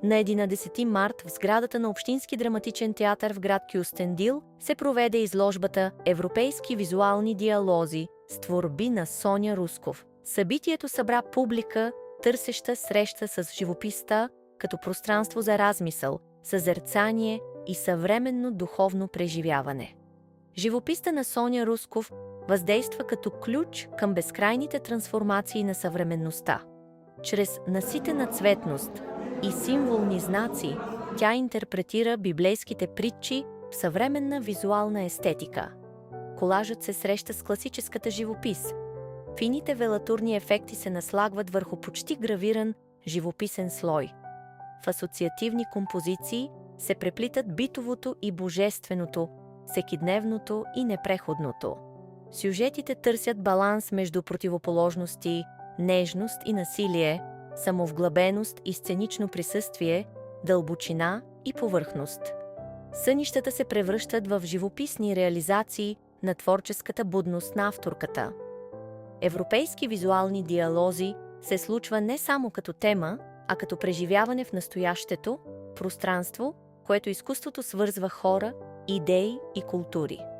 На 11 март в сградата на Общински драматичен театър в град Кюстендил се проведе изложбата «Европейски визуални диалози» с творби на Соня Русков. Събитието събра публика, търсеща среща с живописта като пространство за размисъл, съзерцание и съвременно духовно преживяване. Живописта на Соня Русков въздейства като ключ към безкрайните трансформации на съвременността. Чрез наситена цветност и символни знаци тя интерпретира библейските притчи в съвременна визуална естетика. Колажът се среща с класическата живопис. Фините велатурни ефекти се наслагват върху почти гравиран живописен слой. В асоциативни композиции се преплитат битовото и божественото, всекидневното и непреходното. Сюжетите търсят баланс между противоположности, нежност и насилие, самовглъбеност и сценично присъствие, дълбочина и повърхност. Сънищата се превръщат в живописни реализации на творческата будност на авторката. Европейски визуални диалози се случва не само като тема, а като преживяване в настоящето, пространство, което изкуството свързва хора, идеи и култури.